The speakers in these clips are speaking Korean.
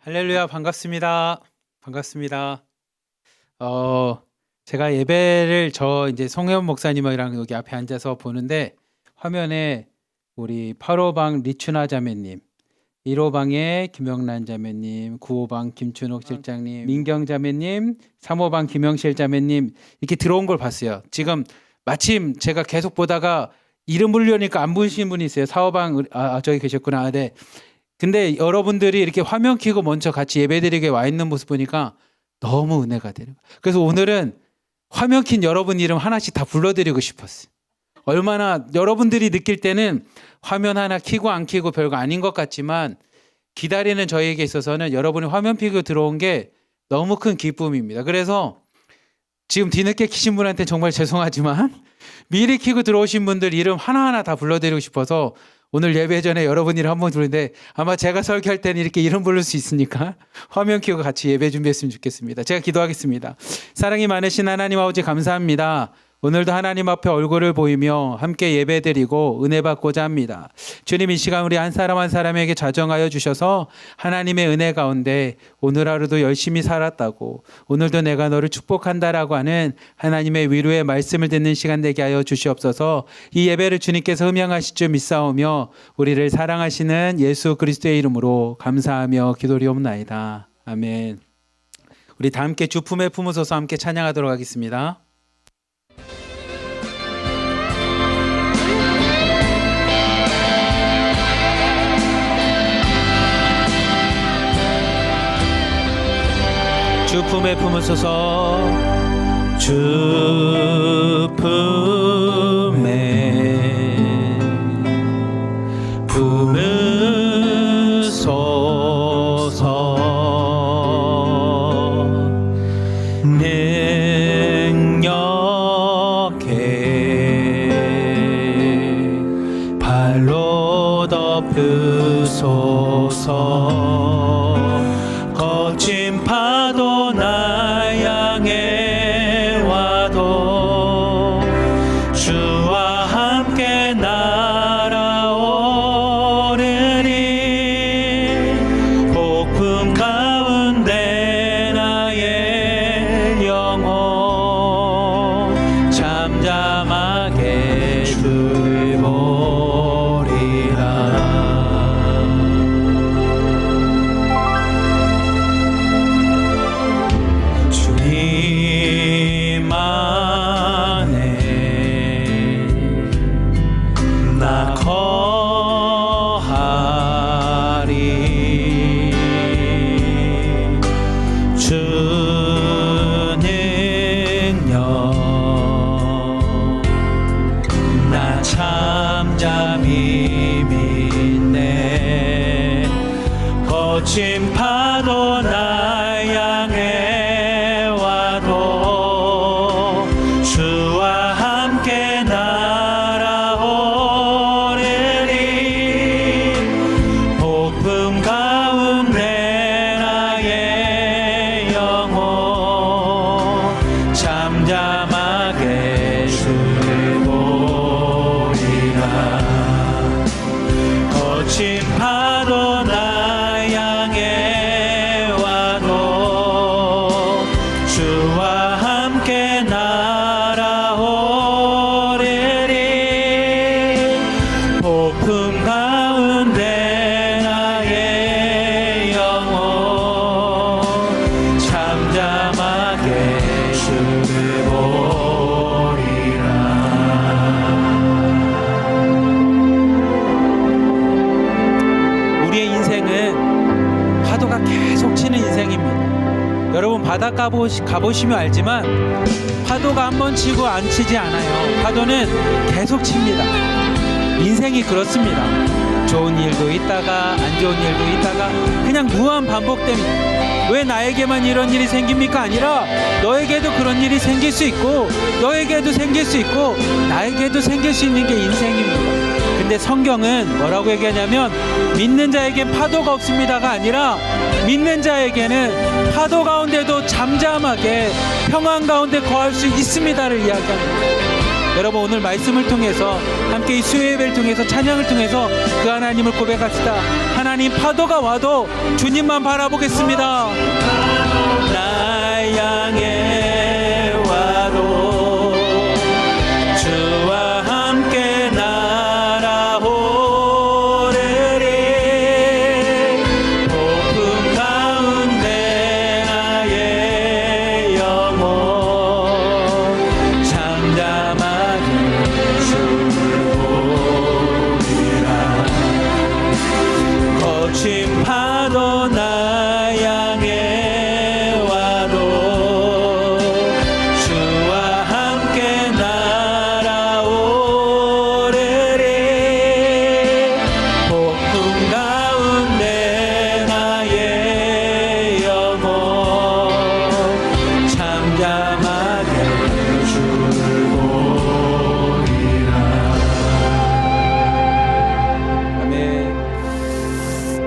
할렐루야, 반갑습니다. 반갑습니다. 제가 예배를 이제 송혜원 목사님이랑 여기 앞에 앉아서 보는데 화면에 우리 8호방 리춘아 자매님, 1호방에 김영란 자매님, 9호방 김춘옥 실장님, 민경 자매님, 3호방 김영실 자매님 이렇게 들어온 걸 봤어요. 지금 마침 제가 계속 보다가 이름 부르려니까 안 보이시는 분이 있어요. 4호방 저기 계셨구나. 네. 근데 여러분들이 이렇게 화면 켜고 먼저 같이 예배드리게 와 있는 모습 보니까 너무 은혜가 되는 거예요. 그래서 오늘은 화면 킨 여러분 이름 하나씩 다 불러드리고 싶었어요. 얼마나 여러분들이 느낄 때는 화면 하나 켜고 안 켜고 별거 아닌 것 같지만 기다리는 저희에게 있어서는 여러분이 화면 켜고 들어온 게 너무 큰 기쁨입니다. 그래서 지금 뒤늦게 켜신 분한테 정말 죄송하지만 미리 켜고 들어오신 분들 이름 하나하나 다 불러드리고 싶어서 오늘 예배 전에 여러분 이름 한번 부르는데 아마 제가 설교할 때는 이렇게 이름 부를 수 있으니까 화면 켜고 같이 예배 준비했으면 좋겠습니다. 제가 기도하겠습니다. 사랑이 많으신 하나님 아버지 감사합니다. 오늘도 하나님 앞에 얼굴을 보이며 함께 예배드리고 은혜 받고자 합니다. 주님, 이 시간 우리 한 사람 한 사람에게 자정하여 주셔서 하나님의 은혜 가운데 오늘 하루도 열심히 살았다고, 오늘도 내가 너를 축복한다라고 하는 하나님의 위로의 말씀을 듣는 시간 되게 하여 주시옵소서. 이 예배를 주님께서 흠양하실 줄 믿사오며 우리를 사랑하시는 예수 그리스도의 이름으로 감사하며 기도리옵나이다. 아멘. 우리 다 함께 주 품에 품으소서 함께 찬양하도록 하겠습니다. 주 품에 품으소서. 주 품에 품으소서. 능력해 발로 덮으소서. 거친 파도 나 향해 와도 주와 함께 날아오르리. 폭풍 가운데 나의 영혼 잠잠하게 두리보리라. 거친 파도 나 향해 와도 주와 함께 날아오르리. 폭풍 가운데 나의 영혼 잠잠하게 두리보리라. 거친 파도 나 향해 와도 주와 함께 날아오르리. 폭풍 가운데 나의 영혼 잠잠하게 두리보리라. 우리의 인생은 파도가 계속 치는 인생입니다. 여러분 바닷가 가보시면 알지만 파도가 한 번 치고 안 치지 않아요. 파도는 계속 칩니다. 인생이 그렇습니다. 좋은 일도 있다가 안 좋은 일도 있다가 그냥 무한 반복됩니다. 왜 나에게만 이런 일이 생깁니까? 아니라 너에게도 그런 일이 생길 수 있고 너에게도 생길 수 있고 나에게도 생길 수 있는 게 인생입니다. 근데 성경은 뭐라고 얘기하냐면 믿는 자에겐 파도가 없습니다가 아니라 믿는 자에게는 파도 가운데도 잠잠하게 평안 가운데 거할 수 있습니다를 이야기합니다. 여러분 오늘 말씀을 통해서 함께 이 수요 예배를 통해서 찬양을 통해서 그 하나님을 고백합시다. 하나님 하나님 파도가 와도 주님만 바라보겠습니다. 날 향해 와도 주와 함께 날아오르리. 폭풍 가운데 나의 영혼 잠잠하게 주를 보리라. 거친 파도 날 향해 와도 주와 함께 날아오르리. 폭풍 가운데 나의 영혼 잠잠하게 주를 보리라. 아멘.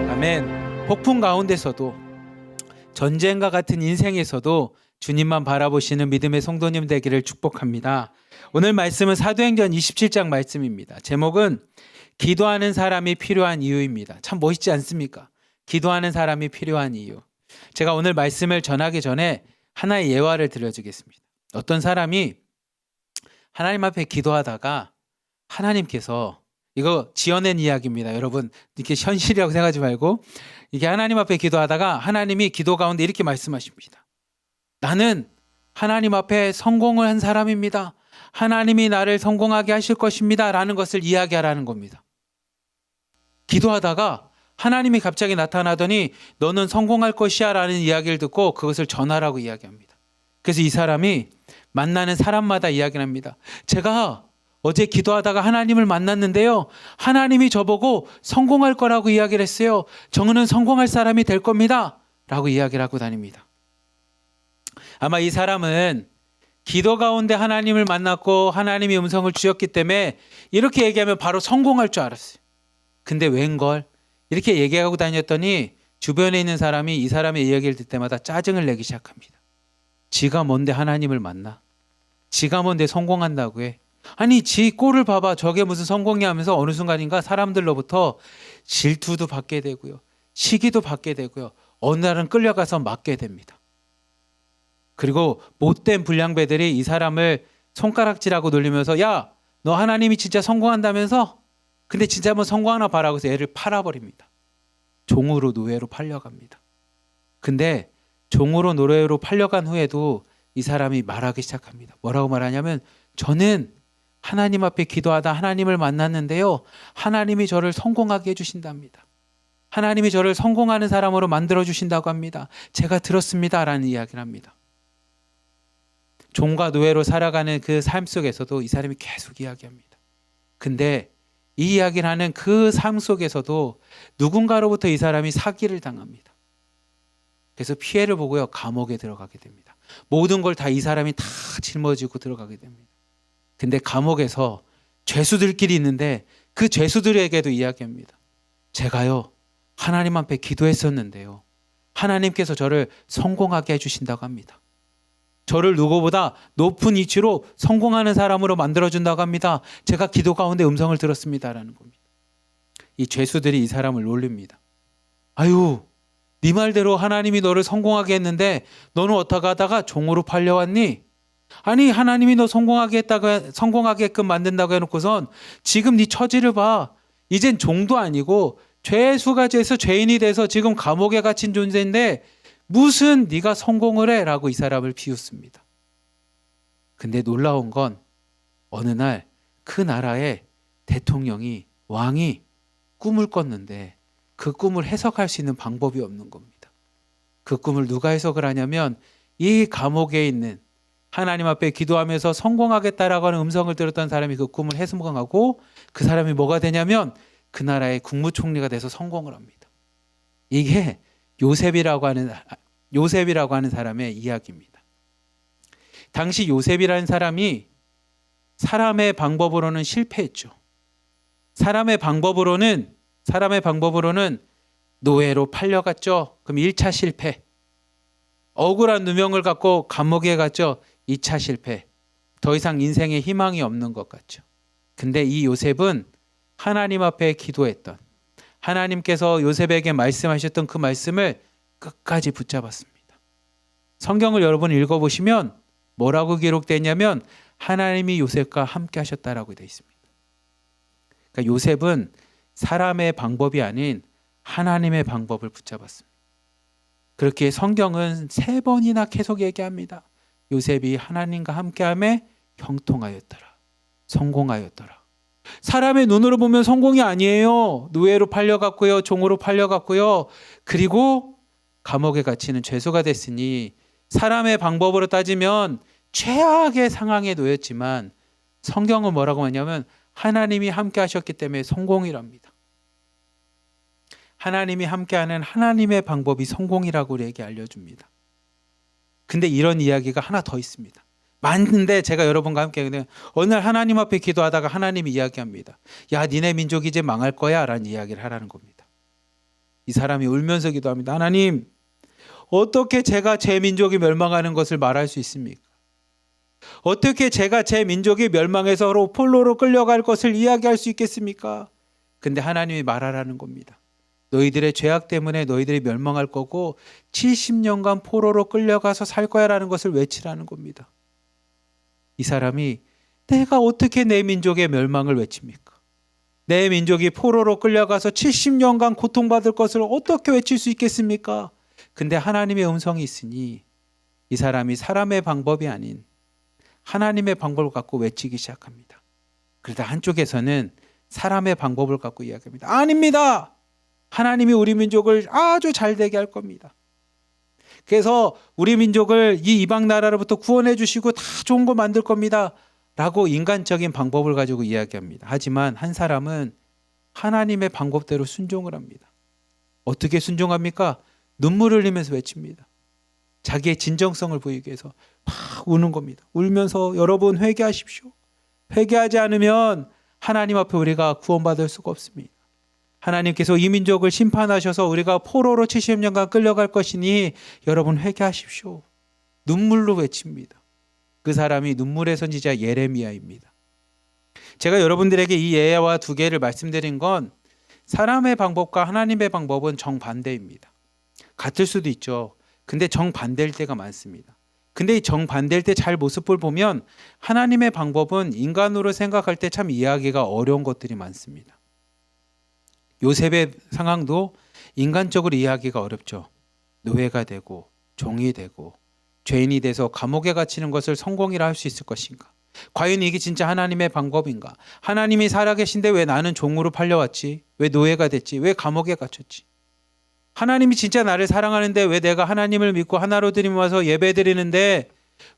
아멘. 폭풍 가운데서도, 전쟁과 같은 인생에서도 주님만 바라보시는 믿음의 성도님 되기를 축복합니다. 오늘 말씀은 사도행전 27장 말씀입니다. 제목은 기도하는 사람이 필요한 이유입니다. 참 멋있지 않습니까? 기도하는 사람이 필요한 이유. 제가 오늘 말씀을 전하기 전에 하나의 예화를 들려주겠습니다. 어떤 사람이 하나님 앞에 기도하다가 하나님께서, 이거 지어낸 이야기입니다. 여러분 이렇게 현실이라고 생각하지 말고, 이게 하나님 앞에 기도하다가 하나님이 기도 가운데 이렇게 말씀하십니다. 나는 하나님 앞에 성공을 한 사람입니다. 하나님이 나를 성공하게 하실 것입니다. 라는 것을 이야기하라는 겁니다. 기도하다가 하나님이 갑자기 나타나더니 너는 성공할 것이야 라는 이야기를 듣고 그것을 전하라고 이야기합니다. 그래서 이 사람이 만나는 사람마다 이야기를 합니다. 제가 어제 기도하다가 하나님을 만났는데요, 하나님이 저보고 성공할 거라고 이야기를 했어요. 저는 성공할 사람이 될 겁니다 라고 이야기를 하고 다닙니다. 아마 이 사람은 기도 가운데 하나님을 만났고 하나님이 음성을 주셨기 때문에 이렇게 얘기하면 바로 성공할 줄 알았어요. 근데 웬걸 이렇게 얘기하고 다녔더니 주변에 있는 사람이 이 사람의 이야기를 듣을 때마다 짜증을 내기 시작합니다. 지가 뭔데 하나님을 만나? 지가 뭔데 성공한다고 해? 아니 지 꼴을 봐봐, 저게 무슨 성공이야 하면서 어느 순간인가 사람들로부터 질투도 받게 되고요, 시기도 받게 되고요, 어느 날은 끌려가서 맞게 됩니다. 그리고 못된 불량배들이 이 사람을 손가락질하고 놀리면서 야, 너 하나님이 진짜 성공한다면서? 근데 진짜 한번 성공하나 봐라고 해서 애를 팔아버립니다. 종으로 노예로 팔려갑니다. 근데 종으로 노예로 팔려간 후에도 이 사람이 말하기 시작합니다. 뭐라고 말하냐면, 저는 하나님 앞에 기도하다 하나님을 만났는데요, 하나님이 저를 성공하게 해주신답니다. 하나님이 저를 성공하는 사람으로 만들어주신다고 합니다. 제가 들었습니다 라는 이야기를 합니다. 종과 노예로 살아가는 그 삶 속에서도 이 사람이 계속 이야기합니다. 근데 이 이야기를 하는 그 삶 속에서도 누군가로부터 이 사람이 사기를 당합니다. 그래서 피해를 보고요, 감옥에 들어가게 됩니다. 모든 걸 다 이 사람이 다 짊어지고 들어가게 됩니다. 근데 감옥에서 죄수들끼리 있는데 그 죄수들에게도 이야기합니다. 제가요, 하나님 앞에 기도했었는데요, 하나님께서 저를 성공하게 해주신다고 합니다. 저를 누구보다 높은 위치로 성공하는 사람으로 만들어준다고 합니다. 제가 기도 가운데 음성을 들었습니다라는 겁니다. 이 죄수들이 이 사람을 놀립니다. 아유, 네 말대로 하나님이 너를 성공하게 했는데 너는 어떻게 하다가 종으로 팔려왔니? 아니 하나님이 너 성공하게끔 만든다고 해놓고선 지금 네 처지를 봐. 이젠 종도 아니고 죄수가 돼서 죄인이 돼서 지금 감옥에 갇힌 존재인데 무슨 네가 성공을 해? 라고 이 사람을 비웃습니다. 근데 놀라운 건 어느 날 그 나라의 대통령이, 왕이 꿈을 꿨는데 그 꿈을 해석할 수 있는 방법이 없는 겁니다. 그 꿈을 누가 해석을 하냐면 이 감옥에 있는 하나님 앞에 기도하면서 성공하겠다라고 하는 음성을 들었던 사람이 그 꿈을 해석하고 그 사람이 뭐가 되냐면 그 나라의 국무총리가 돼서 성공을 합니다. 이게 요셉이라고 하는 사람의 이야기입니다. 당시 요셉이라는 사람이 사람의 방법으로는 실패했죠. 사람의 방법으로는 노예로 팔려갔죠. 그럼 1차 실패. 억울한 누명을 갖고 감옥에 갔죠. 2차 실패. 더 이상 인생에 희망이 없는 것 같죠. 근데 이 요셉은 하나님 앞에 기도했던, 하나님께서 요셉에게 말씀하셨던 그 말씀을 끝까지 붙잡았습니다. 성경을 여러분 읽어보시면 뭐라고 기록되어 있냐면 하나님이 요셉과 함께 하셨다라고 되어 있습니다. 그러니까 요셉은 사람의 방법이 아닌 하나님의 방법을 붙잡았습니다. 그렇게 성경은 3번이나 계속 얘기합니다. 요셉이 하나님과 함께함에 형통하였더라. 성공하였더라. 사람의 눈으로 보면 성공이 아니에요. 노예로 팔려갔고요. 종으로 팔려갔고요. 그리고 감옥에 갇히는 죄수가 됐으니 사람의 방법으로 따지면 최악의 상황에 놓였지만 성경은 뭐라고 하냐면 하나님이 함께 하셨기 때문에 성공이랍니다. 하나님이 함께하는 하나님의 방법이 성공이라고 우리에게 알려줍니다. 근데 이런 이야기가 하나 더 있습니다. 맞는데 제가 여러분과 함께 어느 날 하나님 앞에 기도하다가 하나님이 이야기합니다. 야, 니네 민족이 이제 망할 거야 라는 이야기를 하라는 겁니다. 이 사람이 울면서 기도합니다. 하나님, 어떻게 제가 제 민족이 멸망하는 것을 말할 수 있습니까? 어떻게 제가 제 민족이 멸망해서 포로로 끌려갈 것을 이야기할 수 있겠습니까? 근데 하나님이 말하라는 겁니다. 너희들의 죄악 때문에 너희들이 멸망할 거고 70년간 포로로 끌려가서 살 거야 라는 것을 외치라는 겁니다. 이 사람이 내가 어떻게 내 민족의 멸망을 외칩니까? 내 민족이 포로로 끌려가서 70년간 고통받을 것을 어떻게 외칠 수 있겠습니까? 근데 하나님의 음성이 있으니 이 사람이 사람의 방법이 아닌 하나님의 방법을 갖고 외치기 시작합니다. 그러다 한쪽에서는 사람의 방법을 갖고 이야기합니다. 아닙니다. 하나님이 우리 민족을 아주 잘 되게 할 겁니다. 그래서 우리 민족을 이 이방 나라로부터 구원해 주시고 다 좋은 거 만들 겁니다. 라고 인간적인 방법을 가지고 이야기합니다. 하지만 한 사람은 하나님의 방법대로 순종을 합니다. 어떻게 순종합니까? 눈물을 흘리면서 외칩니다. 자기의 진정성을 보이기 위해서 막 우는 겁니다. 울면서 여러분 회개하십시오. 회개하지 않으면 하나님 앞에 우리가 구원받을 수가 없습니다. 하나님께서 이 민족을 심판하셔서 우리가 포로로 70년간 끌려갈 것이니 여러분 회개하십시오. 눈물로 외칩니다. 그 사람이 눈물의 선지자 예레미야입니다. 제가 여러분들에게 이 예와 2개를 말씀드린 건 사람의 방법과 하나님의 방법은 정반대입니다. 같을 수도 있죠. 근데 정반대일 때가 많습니다. 근데 이 정반대일 때 잘 모습을 보면 하나님의 방법은 인간으로 생각할 때 참 이해하기가 어려운 것들이 많습니다. 요셉의 상황도 인간적으로 이해하기가 어렵죠. 노예가 되고 종이 되고 죄인이 돼서 감옥에 갇히는 것을 성공이라 할 수 있을 것인가? 과연 이게 진짜 하나님의 방법인가? 하나님이 살아계신데 왜 나는 종으로 팔려왔지? 왜 노예가 됐지? 왜 감옥에 갇혔지? 하나님이 진짜 나를 사랑하는데 왜 내가 하나님을 믿고 하나로 드림 와서 예배 드리는데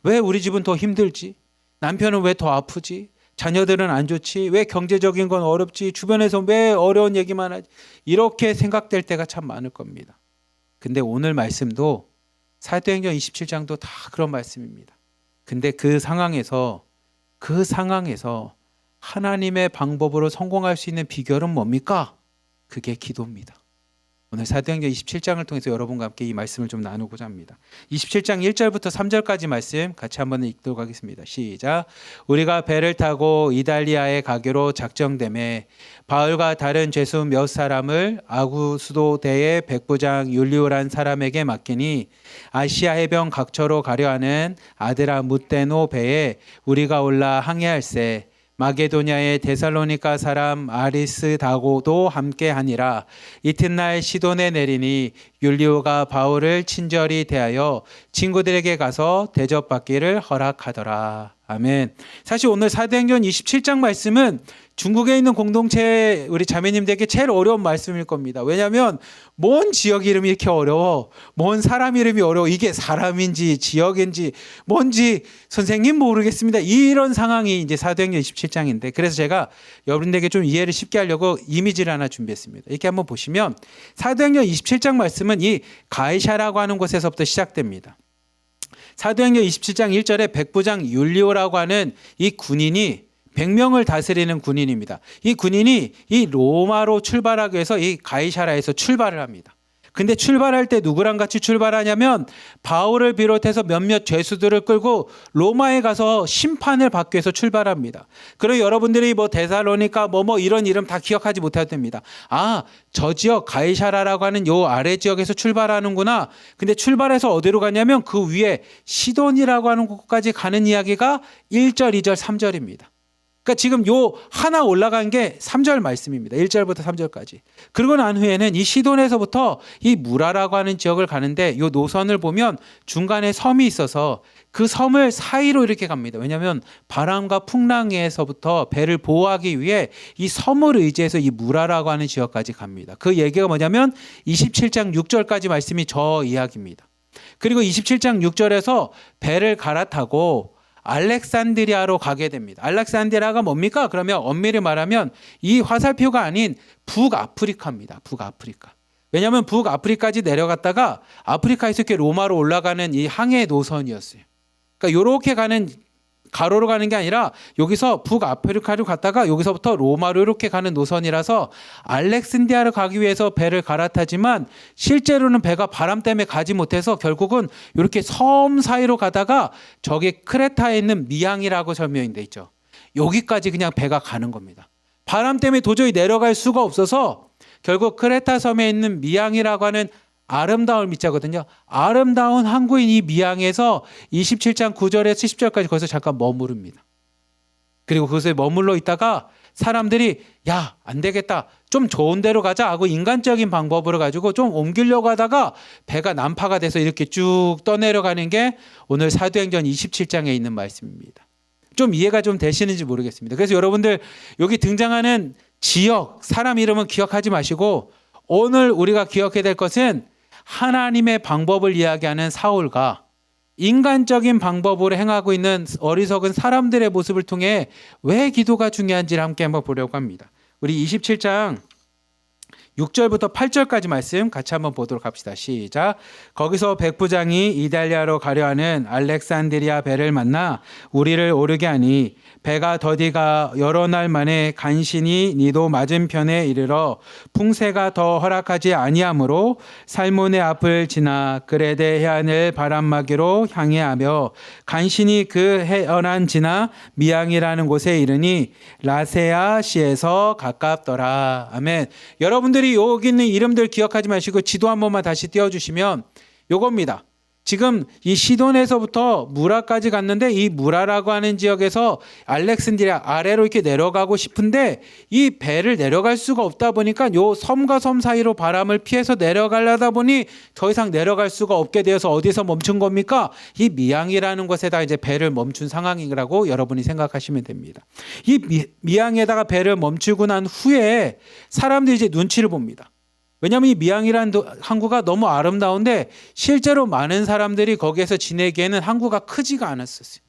왜 우리 집은 더 힘들지? 남편은 왜 더 아프지? 자녀들은 안 좋지? 왜 경제적인 건 어렵지? 주변에서 왜 어려운 얘기만 하지? 이렇게 생각될 때가 참 많을 겁니다. 근데 오늘 말씀도 사도행전 27장도 다 그런 말씀입니다. 근데 그 상황에서 하나님의 방법으로 성공할 수 있는 비결은 뭡니까? 그게 기도입니다. 오늘 사도행전 27장을 통해서 여러분과 함께 이 말씀을 좀 나누고자 합니다. 27장 1절부터 3절까지 말씀 같이 한번 읽도록 하겠습니다. 시작. 우리가 배를 타고 이달리아에 가기로 작정되매 바울과 다른 죄수 몇 사람을 아구수도대의 백부장 율리오란 사람에게 맡기니 아시아 해변 각처로 가려 하는 아드라무테노 배에 우리가 올라 항해할세 마게도냐의 데살로니가 사람 아리스다고도 함께 하니라. 이튿날 시돈에 내리니 율리오가 바울을 친절히 대하여 친구들에게 가서 대접받기를 허락하더라. 아멘. 사실 오늘 사도행전 27장 말씀은 중국에 있는 공동체 우리 자매님들에게 제일 어려운 말씀일 겁니다. 왜냐하면 뭔 지역 이름이 이렇게 어려워? 뭔 사람 이름이 어려워? 이게 사람인지 지역인지 뭔지 선생님 모르겠습니다. 이런 상황이 이제 사도행전 27장인데 그래서 제가 여러분들에게 좀 이해를 쉽게 하려고 이미지를 하나 준비했습니다. 이렇게 한번 보시면 사도행전 27장 말씀은 이 가이사라고 하는 곳에서부터 시작됩니다. 사도행전 27장 1절에 백부장 율리오라고 하는 이 군인이 100명을 다스리는 군인입니다. 이 군인이 이 로마로 출발하기 위해서 이 가이사라에서 출발을 합니다. 근데 출발할 때 누구랑 같이 출발하냐면 바울을 비롯해서 몇몇 죄수들을 끌고 로마에 가서 심판을 받기 위해서 출발합니다. 그리고 여러분들이 뭐 데살로니가 뭐 이런 이름 다 기억하지 못해도 됩니다. 아, 저 지역 가이사라라고 하는 요 아래 지역에서 출발하는구나. 근데 출발해서 어디로 가냐면 그 위에 시돈이라고 하는 곳까지 가는 이야기가 1절, 2절, 3절입니다. 그러니까 지금 요 하나 올라간 게 3절 말씀입니다. 1절부터 3절까지. 그러고 난 후에는 이 시돈에서부터 이 무라라고 하는 지역을 가는데 요 노선을 보면 중간에 섬이 있어서 그 섬을 사이로 이렇게 갑니다. 왜냐하면 바람과 풍랑에서부터 배를 보호하기 위해 이 섬을 의지해서 이 무라라고 하는 지역까지 갑니다. 그 얘기가 뭐냐면 27장 6절까지 말씀이 저 이야기입니다. 그리고 27장 6절에서 배를 갈아타고 알렉산드리아로 가게 됩니다. 알렉산드리아가 뭡니까? 그러면 엄밀히 말하면 이 화살표가 아닌 북아프리카입니다. 북아프리카. 왜냐하면 북아프리카까지 내려갔다가 아프리카에서 이렇게 로마로 올라가는 이 항해 노선이었어요. 그러니까 이렇게 가는 가로로 가는 게 아니라 여기서 북아프리카로 갔다가 여기서부터 로마로 이렇게 가는 노선이라서 알렉산드리아를 가기 위해서 배를 갈아타지만 실제로는 배가 바람 때문에 가지 못해서 결국은 이렇게 섬 사이로 가다가 저기 크레타에 있는 미항이라고 설명이 돼 있죠. 여기까지 그냥 배가 가는 겁니다. 바람 때문에 도저히 내려갈 수가 없어서 결국 크레타 섬에 있는 미항이라고 하는 아름다운 미자거든요. 아름다운 항구인 이 미항에서 27장 9절에서 10절까지 거기서 잠깐 머무릅니다. 그리고 그곳에 머물러 있다가 사람들이 야, 안 되겠다. 좀 좋은 데로 가자 하고 인간적인 방법으로 가지고 좀 옮기려고 하다가 배가 난파가 돼서 이렇게 쭉 떠내려가는 게 오늘 사도행전 27장에 있는 말씀입니다. 좀 이해가 좀 되시는지 모르겠습니다. 그래서 여러분들 여기 등장하는 지역, 사람 이름은 기억하지 마시고 오늘 우리가 기억해야 될 것은 하나님의 방법을 이야기하는 사울과 인간적인 방법으로 행하고 있는 어리석은 사람들의 모습을 통해 왜 기도가 중요한지를 함께 한번 보려고 합니다. 우리 27장 6절부터 8절까지 말씀 같이 한번 보도록 합시다. 시작. 거기서 백부장이 이달리아로 가려 하는 알렉산드리아 배를 만나 우리를 오르게 하니 배가 더디가 여러 날 만에 간신히 니도 맞은편에 이르러 풍세가 더 허락하지 아니하므로 살몬의 앞을 지나 그레데 해안을 바람막이로 향해하며 간신히 그 해안을 지나 미항이라는 곳에 이르니 라세아시에서 가깝더라. 아멘. 여러분들이 여기 있는 이름들 기억하지 마시고 지도 한 번만 다시 띄워주시면 요겁니다. 지금 이 시돈에서부터 무라까지 갔는데 이 무라라고 하는 지역에서 알렉산드리아 아래로 이렇게 내려가고 싶은데 이 배를 내려갈 수가 없다 보니까 요 섬과 섬 사이로 바람을 피해서 내려가려다 보니 더 이상 내려갈 수가 없게 되어서 어디서 멈춘 겁니까? 이 미항이라는 곳에다 이제 배를 멈춘 상황이라고 여러분이 생각하시면 됩니다. 이 미항에다가 배를 멈추고 난 후에 사람들이 이제 눈치를 봅니다. 왜냐하면 이 미항이라는 항구가 너무 아름다운데 실제로 많은 사람들이 거기에서 지내기에는 항구가 크지가 않았었어요.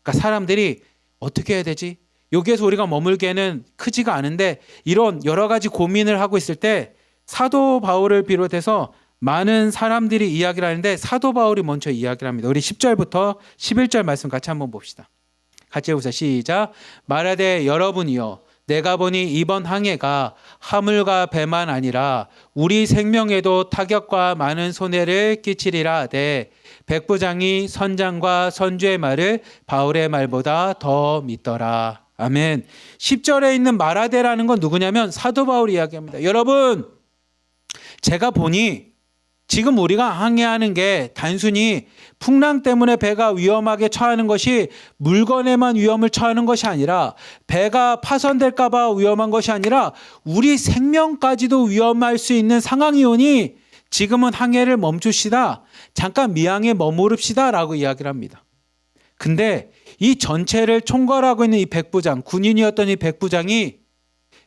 그러니까 사람들이 어떻게 해야 되지? 여기에서 우리가 머물기에는 크지가 않은데 이런 여러 가지 고민을 하고 있을 때 사도 바울을 비롯해서 많은 사람들이 이야기를 하는데 사도 바울이 먼저 이야기를 합니다. 우리 10절부터 11절 말씀 같이 한번 봅시다. 같이 해보세요. 시작. 말하되 여러분이여 내가 보니 이번 항해가 화물과 배만 아니라 우리 생명에도 타격과 많은 손해를 끼치리라 하되 백부장이 선장과 선주의 말을 바울의 말보다 더 믿더라. 아멘. 10절에 있는 말하되라는 건 누구냐면 사도 바울이 이야기합니다. 여러분, 제가 보니 지금 우리가 항해하는 게 단순히 풍랑 때문에 배가 위험하게 처하는 것이 물건에만 위험을 처하는 것이 아니라 배가 파손될까 봐 위험한 것이 아니라 우리 생명까지도 위험할 수 있는 상황이 오니 지금은 항해를 멈춥시다. 잠깐 미항에 머무릅시다 라고 이야기를 합니다. 근데 이 전체를 총괄하고 있는 이 백부장, 군인이었던 이 백부장이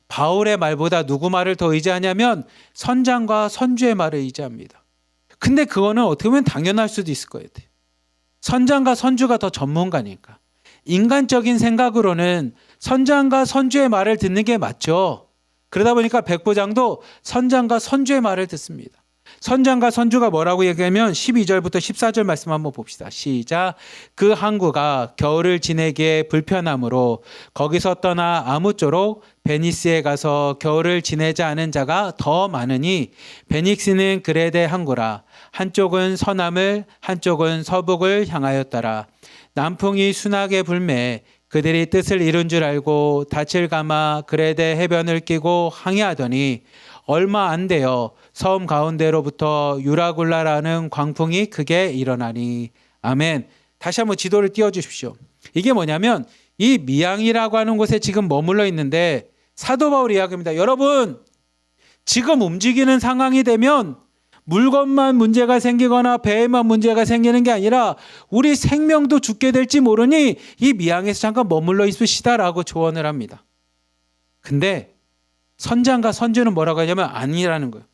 바울의 말보다 누구 말을 더 의지하냐면 선장과 선주의 말을 의지합니다. 근데 그거는 어떻게 보면 당연할 수도 있을 거예요. 선장과 선주가 더 전문가니까. 인간적인 생각으로는 선장과 선주의 말을 듣는 게 맞죠. 그러다 보니까 백부장도 선장과 선주의 말을 듣습니다. 선장과 선주가 뭐라고 얘기하면 12절부터 14절 말씀 한번 봅시다. 시작. 그 항구가 겨울을 지내기에 불편하므로 거기서 떠나 아무쪼록 베니스에 가서 겨울을 지내자 하는 자가 더 많으니 베니스는 그레데 항구라. 한쪽은 서남을 한쪽은 서북을 향하였더라. 남풍이 순하게 불매 그들이 뜻을 이룬 줄 알고 닻을 감아 그레데 해변을 끼고 항해하더니 얼마 안 되어 섬 가운데로부터 유라굴라라는 광풍이 크게 일어나니. 아멘. 다시 한번 지도를 띄워주십시오. 이게 뭐냐면 이 미양이라고 하는 곳에 지금 머물러 있는데 사도 바울 이야기입니다. 여러분, 지금 움직이는 상황이 되면 물건만 문제가 생기거나 배에만 문제가 생기는 게 아니라 우리 생명도 죽게 될지 모르니 이 미양에서 잠깐 머물러 있으시다라고 조언을 합니다. 근데 선장과 선주는 뭐라고 하냐면 아니라는 거예요.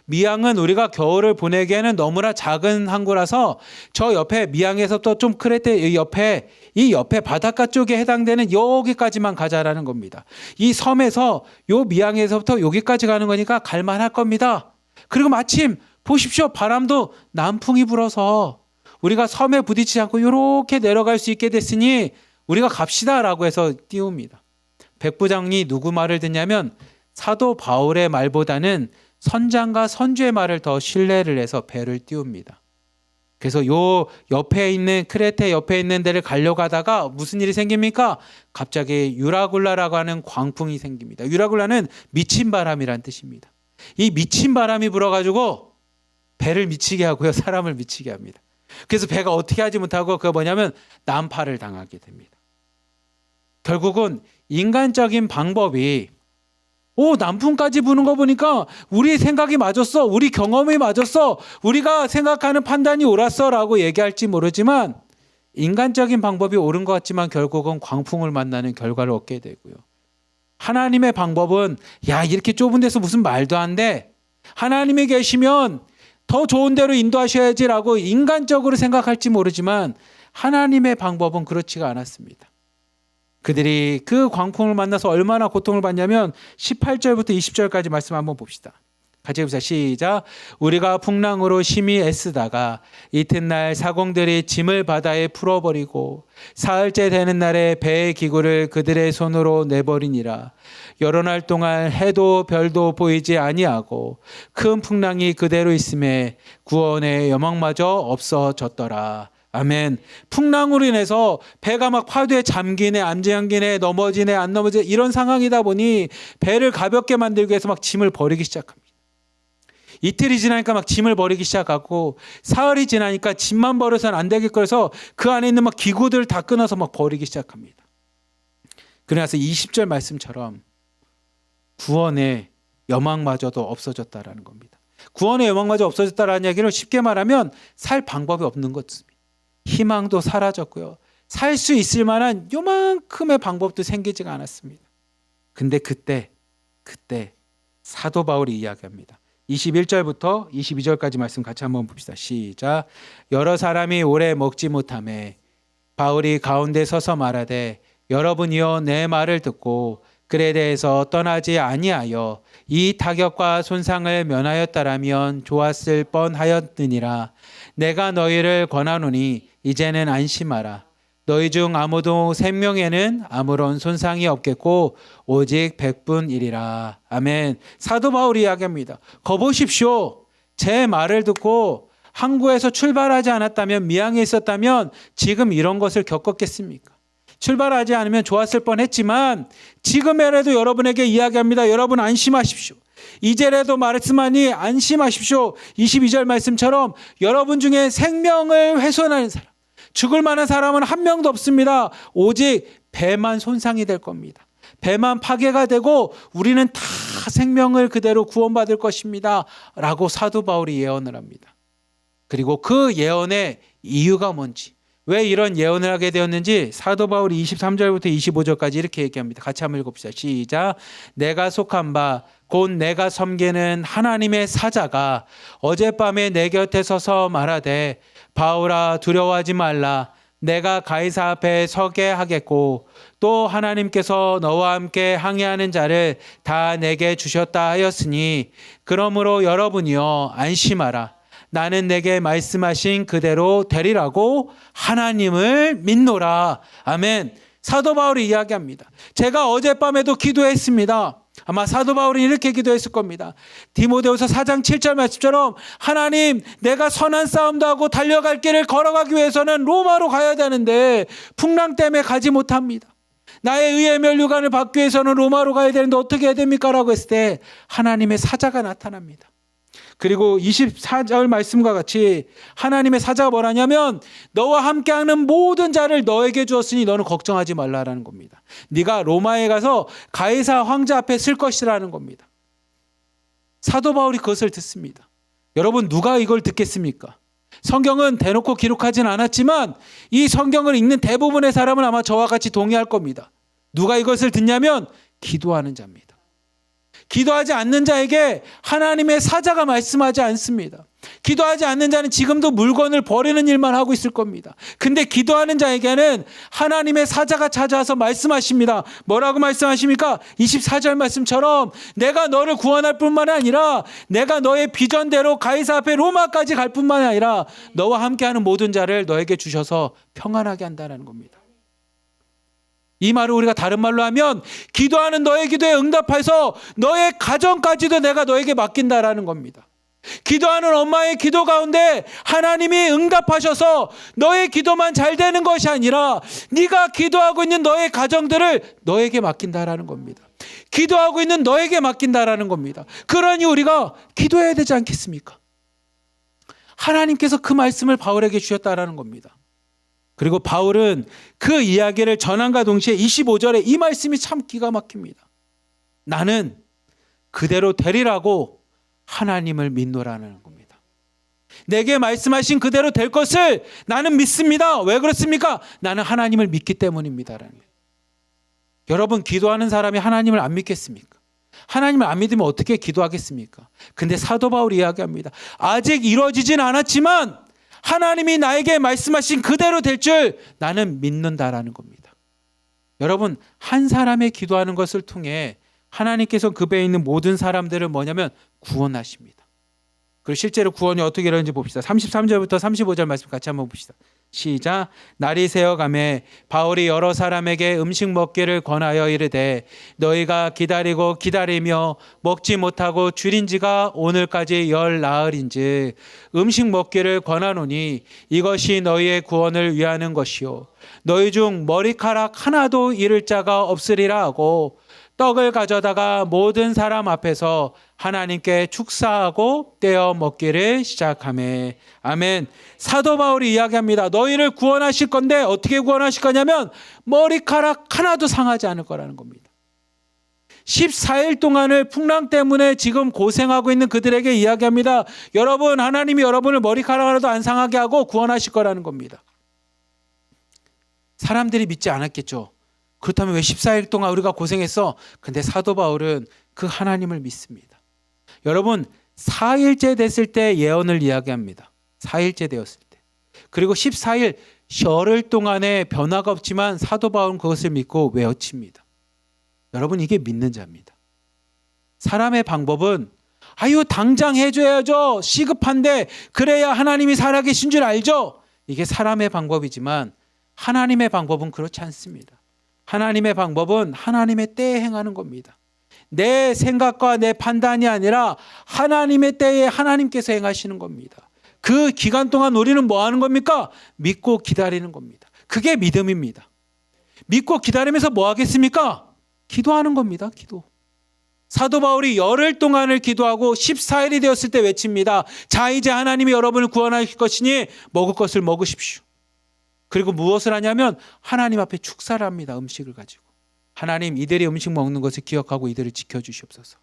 미양은 우리가 겨울을 보내기에는 너무나 작은 항구라서 저 옆에 미양에서부터 좀 크레테 옆에 이 옆에 바닷가 쪽에 해당되는 여기까지만 가자라는 겁니다. 이 섬에서 요 미양에서부터 여기까지 가는 거니까 갈만할 겁니다. 그리고 마침 보십시오. 바람도 남풍이 불어서 우리가 섬에 부딪히지 않고 이렇게 내려갈 수 있게 됐으니 우리가 갑시다라고 해서 띄웁니다. 백부장이 누구 말을 듣냐면 사도 바울의 말보다는 선장과 선주의 말을 더 신뢰를 해서 배를 띄웁니다. 그래서 요 옆에 있는 크레테 옆에 있는 데를 가려고 하다가 무슨 일이 생깁니까? 갑자기 유라굴라라고 하는 광풍이 생깁니다. 유라굴라는 미친 바람이란 뜻입니다. 이 미친 바람이 불어가지고 배를 미치게 하고요. 사람을 미치게 합니다. 그래서 배가 어떻게 하지 못하고 그거 뭐냐면 난파를 당하게 됩니다. 결국은 인간적인 방법이 남풍까지 부는 거 보니까 우리 생각이 맞았어. 우리 경험이 맞았어. 우리가 생각하는 판단이 옳았어 라고 얘기할지 모르지만 인간적인 방법이 옳은 것 같지만 결국은 광풍을 만나는 결과를 얻게 되고요. 하나님의 방법은 이렇게 좁은 데서 무슨 말도 안 돼. 하나님이 계시면 더 좋은 데로 인도하셔야지라고 인간적으로 생각할지 모르지만 하나님의 방법은 그렇지가 않았습니다. 그들이 그 광풍을 만나서 얼마나 고통을 받냐면 18절부터 20절까지 말씀 한번 봅시다. 같이 해보자. 시작. 우리가 풍랑으로 심히 애쓰다가 이튿날 사공들이 짐을 바다에 풀어버리고 사흘째 되는 날에 배의 기구를 그들의 손으로 내버리니라. 여러 날 동안 해도 별도 보이지 아니하고 큰 풍랑이 그대로 있음에 구원의 여망마저 없어졌더라. 아멘. 풍랑으로 인해서 배가 막 파도에 잠기네, 안 잠기네, 넘어지네, 안 넘어지네 이런 상황이다 보니 배를 가볍게 만들기 위해서 막 짐을 버리기 시작합니다. 이틀이 지나니까 막 짐을 버리기 시작하고 사흘이 지나니까 짐만 버려서는 안 되겠고 해서 그 안에 있는 막 기구들 다 끊어서 막 버리기 시작합니다. 그래서 20절 말씀처럼 구원의 여망마저도 없어졌다라는 겁니다. 구원의 여망마저 없어졌다라는 얘기를 쉽게 말하면 살 방법이 없는 것입니다. 희망도 사라졌고요. 살 수 있을 만한 요만큼의 방법도 생기지가 않았습니다. 근데 그때 사도 바울이 이야기합니다. 21절부터 22절까지 말씀 같이 한번 봅시다. 시작. 여러 사람이 오래 먹지 못하매 바울이 가운데 서서 말하되 여러분이여 내 말을 듣고 그레데에서 떠나지 아니하여 이 타격과 손상을 면하였다라면 좋았을 뻔하였느니라. 내가 너희를 권하노니 이제는 안심하라. 너희 중 아무도 생명에는 아무런 손상이 없겠고 오직 100분이리라. 아멘. 사도 바울이 이야기합니다. 거보십시오. 제 말을 듣고 항구에서 출발하지 않았다면 미양에 있었다면 지금 이런 것을 겪었겠습니까? 출발하지 않으면 좋았을 뻔했지만 지금이라도 여러분에게 이야기합니다. 여러분 안심하십시오. 이제라도 말씀하니 안심하십시오. 22절 말씀처럼 여러분 중에 생명을 훼손하는 사람, 죽을 만한 사람은 한 명도 없습니다. 오직 배만 손상이 될 겁니다. 배만 파괴가 되고 우리는 다 생명을 그대로 구원받을 것입니다. 라고 사도 바울이 예언을 합니다. 그리고 그 예언의 이유가 뭔지, 왜 이런 예언을 하게 되었는지 사도 바울이 23절부터 25절까지 이렇게 얘기합니다. 같이 한번 읽어봅시다. 시작. 내가 속한 바 곧 내가 섬기는 하나님의 사자가 어젯밤에 내 곁에 서서 말하되 바울아 두려워하지 말라. 내가 가이사 앞에 서게 하겠고 또 하나님께서 너와 함께 항해하는 자를 다 내게 주셨다 하였으니 그러므로 여러분이여 안심하라. 나는 내게 말씀하신 그대로 되리라고 하나님을 믿노라. 아멘. 사도 바울이 이야기합니다. 제가 어젯밤에도 기도했습니다. 아마 사도 바울은 이렇게 기도했을 겁니다. 디모데후서 4장 7절 말씀처럼 하나님, 내가 선한 싸움도 하고 달려갈 길을 걸어가기 위해서는 로마로 가야 되는데 풍랑 때문에 가지 못합니다. 나의 의의 면류관을 받기 위해서는 로마로 가야 되는데 어떻게 해야 됩니까? 라고 했을 때 하나님의 사자가 나타납니다. 그리고 24절 말씀과 같이 하나님의 사자가 뭐라냐면 너와 함께하는 모든 자를 너에게 주었으니 너는 걱정하지 말라라는 겁니다. 네가 로마에 가서 가이사 황제 앞에 쓸 것이라는 겁니다. 사도 바울이 그것을 듣습니다. 여러분, 누가 이걸 듣겠습니까? 성경은 대놓고 기록하진 않았지만 이 성경을 읽는 대부분의 사람은 아마 저와 같이 동의할 겁니다. 누가 이것을 듣냐면 기도하는 자입니다. 기도하지 않는 자에게 하나님의 사자가 말씀하지 않습니다. 기도하지 않는 자는 지금도 물건을 버리는 일만 하고 있을 겁니다. 근데 기도하는 자에게는 하나님의 사자가 찾아와서 말씀하십니다. 뭐라고 말씀하십니까? 24절 말씀처럼 내가 너를 구원할 뿐만 아니라 내가 너의 비전대로 가이사 앞에 로마까지 갈 뿐만 아니라 너와 함께하는 모든 자를 너에게 주셔서 평안하게 한다는 겁니다. 이 말을 우리가 다른 말로 하면 기도하는 너의 기도에 응답해서 너의 가정까지도 내가 너에게 맡긴다라는 겁니다. 기도하는 엄마의 기도 가운데 하나님이 응답하셔서 너의 기도만 잘 되는 것이 아니라 네가 기도하고 있는 너의 가정들을 너에게 맡긴다라는 겁니다. 기도하고 있는 너에게 맡긴다라는 겁니다. 그러니 우리가 기도해야 되지 않겠습니까? 하나님께서 그 말씀을 바울에게 주셨다라는 겁니다. 그리고 바울은 그 이야기를 전함과 동시에 25절에 이 말씀이 참 기가 막힙니다. 나는 그대로 되리라고 하나님을 믿노라는 겁니다. 내게 말씀하신 그대로 될 것을 나는 믿습니다. 왜 그렇습니까? 나는 하나님을 믿기 때문입니다. 여러분, 기도하는 사람이 하나님을 안 믿겠습니까? 하나님을 안 믿으면 어떻게 기도하겠습니까? 근데 사도 바울이 이야기합니다. 아직 이루어지진 않았지만 하나님이 나에게 말씀하신 그대로 될 줄 나는 믿는다라는 겁니다. 여러분, 한 사람의 기도하는 것을 통해 하나님께서 그 배에 있는 모든 사람들을 뭐냐면 구원하십니다. 그리고 실제로 구원이 어떻게 이루어지는지 봅시다. 33절부터 35절 말씀 같이 한번 봅시다. 시작. 날이 새어가매 바울이 여러 사람에게 음식 먹기를 권하여 이르되 너희가 기다리고 기다리며 먹지 못하고 줄인 지가 오늘까지 10나흘인즉 음식 먹기를 권하노니 이것이 너희의 구원을 위하는 것이요 너희 중 머리카락 하나도 잃을 자가 없으리라 하고 떡을 가져다가 모든 사람 앞에서 하나님께 축사하고 떼어 먹기를 시작하매. 아멘. 사도 바울이 이야기합니다. 너희를 구원하실 건데 어떻게 구원하실 거냐면 머리카락 하나도 상하지 않을 거라는 겁니다. 14일 동안을 풍랑 때문에 지금 고생하고 있는 그들에게 이야기합니다. 여러분, 하나님이 여러분을 머리카락 하나도 안 상하게 하고 구원하실 거라는 겁니다. 사람들이 믿지 않았겠죠. 그렇다면 왜 14일 동안 우리가 고생했어? 근데 사도 바울은 그 하나님을 믿습니다. 여러분, 4일째 됐을 때 예언을 이야기합니다. 4일째 되었을 때. 그리고 14일 열흘 동안의 변화가 없지만 사도 바울은 그것을 믿고 외쳐칩니다. 여러분, 이게 믿는 자입니다. 사람의 방법은 아유 당장 해줘야죠. 시급한데 그래야 하나님이 살아계신 줄 알죠. 이게 사람의 방법이지만 하나님의 방법은 그렇지 않습니다. 하나님의 방법은 하나님의 때에 행하는 겁니다. 내 생각과 내 판단이 아니라 하나님의 때에 하나님께서 행하시는 겁니다. 그 기간 동안 우리는 뭐 하는 겁니까? 믿고 기다리는 겁니다. 그게 믿음입니다. 믿고 기다리면서 뭐 하겠습니까? 기도하는 겁니다. 기도. 사도 바울이 열흘 동안을 기도하고 14일이 되었을 때 외칩니다. 자, 이제 하나님이 여러분을 구원하실 것이니 먹을 것을 먹으십시오. 그리고 무엇을 하냐면 하나님 앞에 축사를 합니다. 음식을 가지고. 하나님, 이들이 음식 먹는 것을 기억하고 이들을 지켜주시옵소서.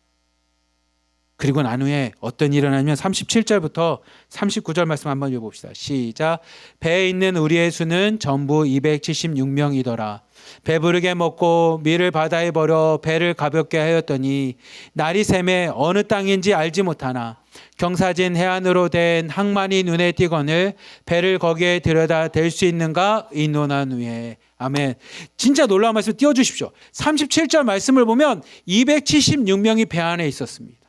그리고 난 후에 어떤 일이 일어나면 37절부터 39절 말씀 한번 읽어봅시다. 시작. 배에 있는 우리의 수는 전부 276명이더라. 배부르게 먹고 밀을 바다에 버려 배를 가볍게 하였더니 날이 새매 어느 땅인지 알지 못하나 경사진 해안으로 된 항만이 눈에 띄거늘 배를 거기에 들여다 댈 수 있는가 의논한 후에. 아멘. 진짜 놀라운 말씀 띄워주십시오. 37절 말씀을 보면 276명이 배 안에 있었습니다.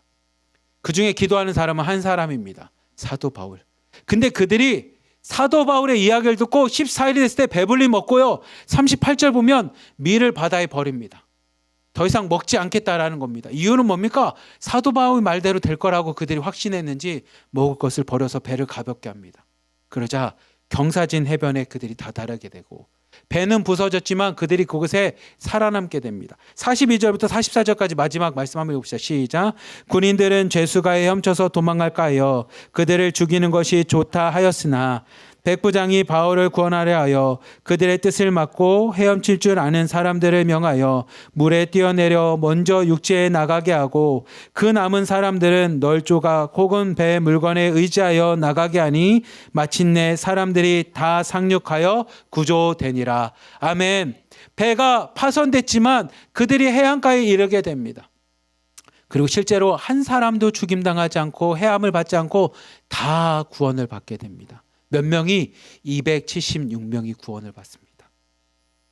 그 중에 기도하는 사람은 한 사람입니다. 사도 바울. 근데 그들이 사도 바울의 이야기를 듣고 14일이 됐을 때 배불리 먹고요. 38절 보면 밀을 바다에 버립니다. 더 이상 먹지 않겠다라는 겁니다. 이유는 뭡니까? 사도 바울의 말대로 될 거라고 그들이 확신했는지 먹을 것을 버려서 배를 가볍게 합니다. 그러자 경사진 해변에 그들이 다다르게 되고 배는 부서졌지만 그들이 그곳에 살아남게 됩니다. 42절부터 44절까지 마지막 말씀 한번 읽읍시다. 시작. 군인들은 죄수가에 헤엄쳐서 도망갈까 하여 그들을 죽이는 것이 좋다 하였으나 백부장이 바울을 구원하려 하여 그들의 뜻을 막고 헤엄칠 줄 아는 사람들을 명하여 물에 뛰어내려 먼저 육지에 나가게 하고 그 남은 사람들은 널조각 혹은 배 물건에 의지하여 나가게 하니 마침내 사람들이 다 상륙하여 구조되니라. 아멘. 배가 파손됐지만 그들이 해안가에 이르게 됩니다. 그리고 실제로 한 사람도 죽임당하지 않고 해함을 받지 않고 다 구원을 받게 됩니다. 몇 명이? 276명이 구원을 받습니다.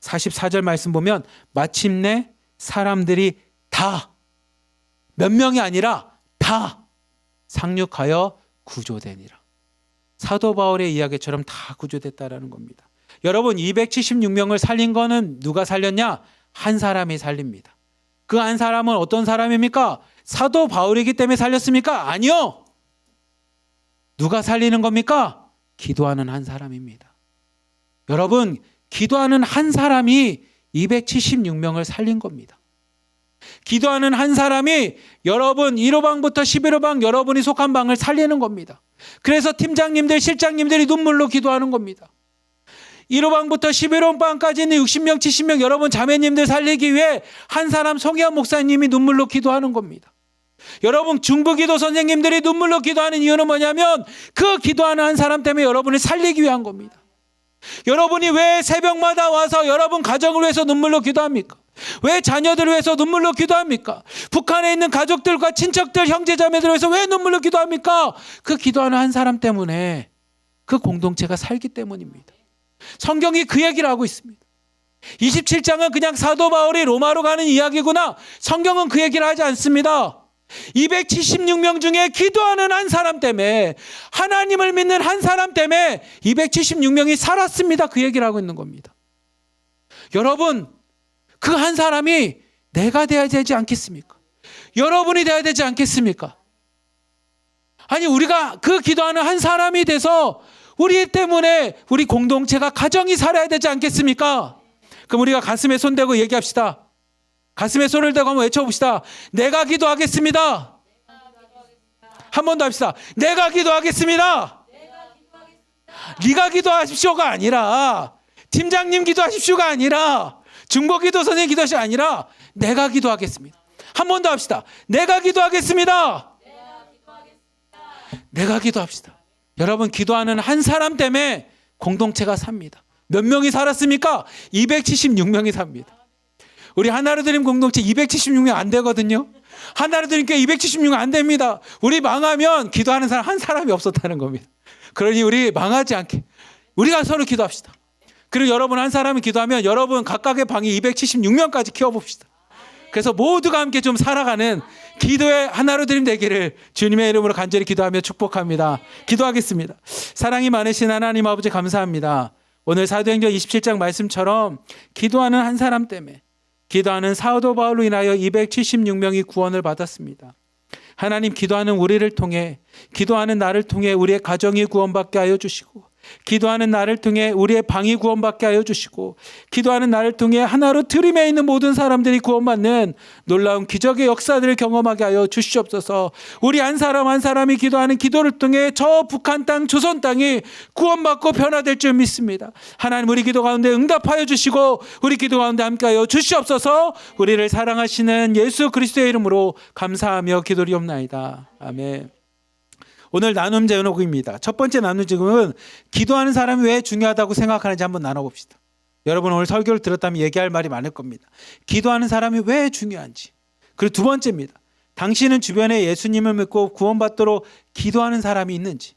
44절 말씀 보면 마침내 사람들이 다, 몇 명이 아니라 다 상륙하여 구조되니라. 사도 바울의 이야기처럼 다 구조됐다라는 겁니다. 여러분, 276명을 살린 거는 누가 살렸냐? 한 사람이 살립니다. 그 한 사람은 어떤 사람입니까? 사도 바울이기 때문에 살렸습니까? 아니요. 누가 살리는 겁니까? 기도하는 한 사람입니다. 여러분, 기도하는 한 사람이 276명을 살린 겁니다. 기도하는 한 사람이 여러분 1호방부터 11호방 여러분이 속한 방을 살리는 겁니다. 그래서 팀장님들, 실장님들이 눈물로 기도하는 겁니다. 1호방부터 11호방까지 있는 60명, 70명 여러분 자매님들 살리기 위해 한 사람 송혜원 목사님이 눈물로 기도하는 겁니다. 여러분 중부기도 선생님들이 눈물로 기도하는 이유는 뭐냐면 그 기도하는 한 사람 때문에 여러분을 살리기 위한 겁니다. 여러분이 왜 새벽마다 와서 여러분 가정을 위해서 눈물로 기도합니까? 왜 자녀들을 위해서 눈물로 기도합니까? 북한에 있는 가족들과 친척들, 형제자매들을 위해서 왜 눈물로 기도합니까? 그 기도하는 한 사람 때문에, 그 공동체가 살기 때문입니다. 성경이 그 얘기를 하고 있습니다. 27장은 그냥 사도 바울이 로마로 가는 이야기구나. 성경은 그 얘기를 하지 않습니다. 276명 중에 기도하는 한 사람 때문에, 하나님을 믿는 한 사람 때문에 276명이 살았습니다. 그 얘기를 하고 있는 겁니다. 여러분, 그 한 사람이 내가 돼야 되지 않겠습니까? 여러분이 돼야 되지 않겠습니까? 아니, 우리가 그 기도하는 한 사람이 돼서 우리 때문에 우리 공동체가, 가정이 살아야 되지 않겠습니까? 그럼 우리가 가슴에 손 대고 얘기합시다. 가슴에 손을 대고 한번 외쳐봅시다. 내가 기도하겠습니다. 한 번 더 합시다. 내가 기도하겠습니다. 네가 기도하십시오가 아니라, 팀장님 기도하십시오가 아니라, 중보기도 선생님 기도하십시오 아니라, 내가 기도하겠습니다. 한 번 더 합시다. 내가 기도하겠습니다. 내가 기도합시다. 여러분, 기도하는 한 사람 때문에 공동체가 삽니다. 몇 명이 살았습니까? 276명이 삽니다. 우리 하나로 드림 공동체 276명 안 되거든요. 하나로 드림 교회 276명 안 됩니다. 우리 망하면 기도하는 사람 한 사람이 없었다는 겁니다. 그러니 우리 망하지 않게 우리가 서로 기도합시다. 그리고 여러분 한 사람이 기도하면 여러분 각각의 방이 276명까지 키워봅시다. 그래서 모두가 함께 좀 살아가는 기도의 하나로 드림 되기를 주님의 이름으로 간절히 기도하며 축복합니다. 기도하겠습니다. 사랑이 많으신 하나님 아버지, 감사합니다. 오늘 사도행전 27장 말씀처럼 기도하는 한 사람 때문에, 기도하는 사도 바울로 인하여 276명이 구원을 받았습니다. 하나님, 기도하는 우리를 통해, 기도하는 나를 통해 우리의 가정이 구원받게 하여 주시고, 기도하는 나를 통해 우리의 방이 구원받게 하여 주시고, 기도하는 나를 통해 하나로 드림에 있는 모든 사람들이 구원받는 놀라운 기적의 역사들을 경험하게 하여 주시옵소서. 우리 한 사람 한 사람이 기도하는 기도를 통해 저 북한 땅, 조선 땅이 구원받고 변화될 줄 믿습니다. 하나님, 우리 기도 가운데 응답하여 주시고 우리 기도 가운데 함께하여 주시옵소서. 우리를 사랑하시는 예수 그리스도의 이름으로 감사하며 기도리옵나이다. 아멘. 오늘 나눔 제목입니다. 첫 번째 나눔 제목은 기도하는 사람이 왜 중요하다고 생각하는지 한번 나눠봅시다. 여러분 오늘 설교를 들었다면 얘기할 말이 많을 겁니다. 기도하는 사람이 왜 중요한지. 그리고 두 번째입니다. 당신은 주변에 예수님을 믿고 구원받도록 기도하는 사람이 있는지.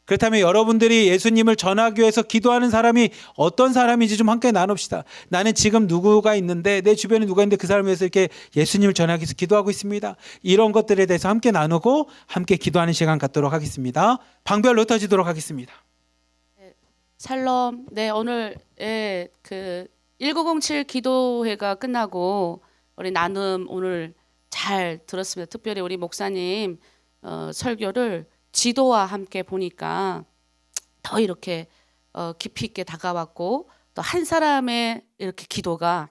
그렇다면 여러분들이 예수님을 전하기 위해서 기도하는 사람이 어떤 사람인지 좀 함께 나눕시다. 나는 지금 누구가 있는데, 내 주변에 누가 있는데 그 사람을 위해서 이렇게 예수님을 전하기 위해서 기도하고 있습니다. 이런 것들에 대해서 함께 나누고 함께 기도하는 시간 갖도록 하겠습니다. 방별로 터지도록 하겠습니다. 샬롬. 네, 오늘 그 1907 기도회가 끝나고 우리 나눔 오늘 잘 들었습니다. 특별히 우리 목사님 설교를 지도와 함께 보니까 더 이렇게 깊이 있게 다가왔고 또 한 사람의 이렇게 기도가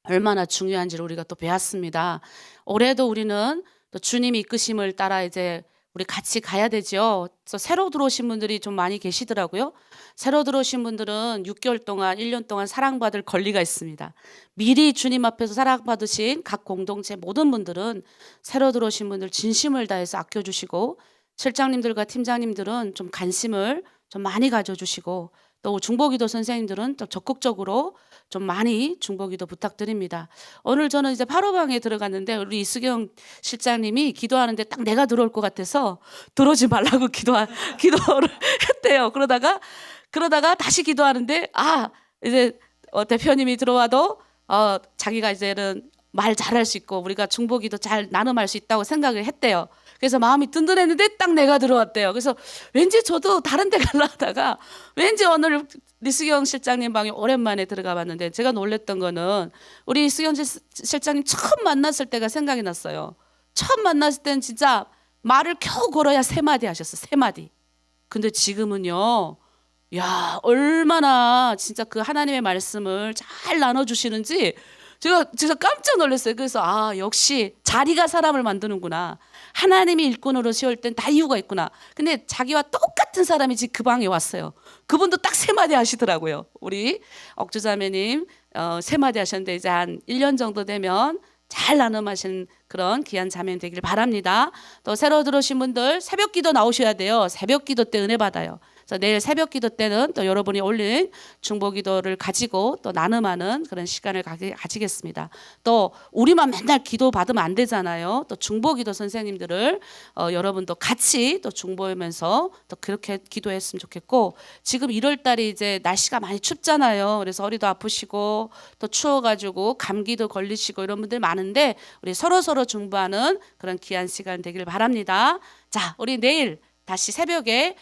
얼마나 중요한지를 우리가 또 배웠습니다. 올해도 우리는 또 주님이 이끄심을 따라 이제 우리 같이 가야 되죠. 그래서 새로 들어오신 분들이 좀 많이 계시더라고요. 새로 들어오신 분들은 6개월 동안, 1년 동안 사랑받을 권리가 있습니다. 미리 주님 앞에서 사랑받으신 각 공동체 모든 분들은 새로 들어오신 분들 진심을 다해서 아껴주시고, 실장님들과 팀장님들은 좀 관심을 좀 많이 가져주시고, 또 중보기도 선생님들은 또 적극적으로 좀 많이 중보기도 부탁드립니다. 오늘 저는 이제 8호방에 들어갔는데 우리 이수경 실장님이 기도하는데 딱 내가 들어올 것 같아서 들어오지 말라고 기도를 했대요. 그러다가 다시 기도하는데 이제 대표님이 들어와도 자기가 이제는 말 잘할 수 있고 우리가 중보기도 잘 나눔할 수 있다고 생각을 했대요. 그래서 마음이 든든했는데 딱 내가 들어왔대요. 그래서 왠지 저도 다른 데 가려 하다가 왠지 오늘 이수경 실장님 방에 오랜만에 들어가 봤는데 제가 놀랬던 거는 우리 이수경 실장님 처음 만났을 때가 생각이 났어요. 처음 만났을 때는 진짜 말을 겨우 걸어야 3마디 하셨어. 3마디. 근데 지금은요. 야, 얼마나 진짜 그 하나님의 말씀을 잘 나눠주시는지 제가 깜짝 놀랐어요. 그래서 역시 자리가 사람을 만드는구나. 하나님이 일꾼으로 세울 땐 다 이유가 있구나. 근데 자기와 똑같은 사람이 지금 그 방에 왔어요. 그분도 딱 3마디 하시더라고요. 우리 억주자매님 3마디 하셨는데 이제 한 1년 정도 되면 잘 나눔하시는 그런 귀한 자매 되길 바랍니다. 또 새로 들어오신 분들 새벽 기도 나오셔야 돼요. 새벽 기도 때 은혜 받아요. 그래서 내일 새벽 기도 때는 또 여러분이 올린 중보 기도를 가지고 또 나눔하는 그런 시간을 가지겠습니다. 또 우리만 맨날 기도 받으면 안 되잖아요. 또 중보 기도 선생님들을 여러분도 같이 또 중보하면서 또 그렇게 기도했으면 좋겠고, 지금 1월 달이 이제 날씨가 많이 춥잖아요. 그래서 허리도 아프시고 또 추워가지고 감기도 걸리시고 이런 분들 많은데 우리 서로 중보하는 그런 귀한 시간 되길 바랍니다. 자, 우리 내일 다시 새벽에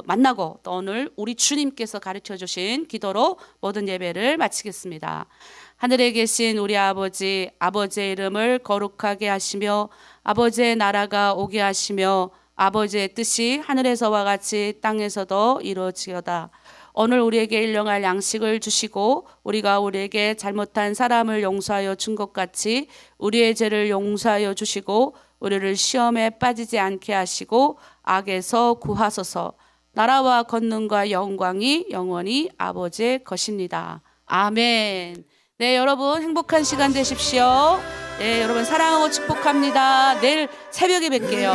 만나고 또 오늘 우리 주님께서 가르쳐 주신 기도로 모든 예배를 마치겠습니다. 하늘에 계신 우리 아버지, 아버지의 이름을 거룩하게 하시며 아버지의 나라가 오게 하시며 아버지의 뜻이 하늘에서와 같이 땅에서도 이루어지어다. 오늘 우리에게 일용할 양식을 주시고 우리가 우리에게 잘못한 사람을 용서하여 준 것 같이 우리의 죄를 용서하여 주시고 우리를 시험에 빠지지 않게 하시고 악에서 구하소서. 나라와 권능과 영광이 영원히 아버지의 것입니다. 아멘. 네, 여러분 행복한 시간 되십시오. 네, 여러분 사랑하고 축복합니다. 내일 새벽에 뵐게요.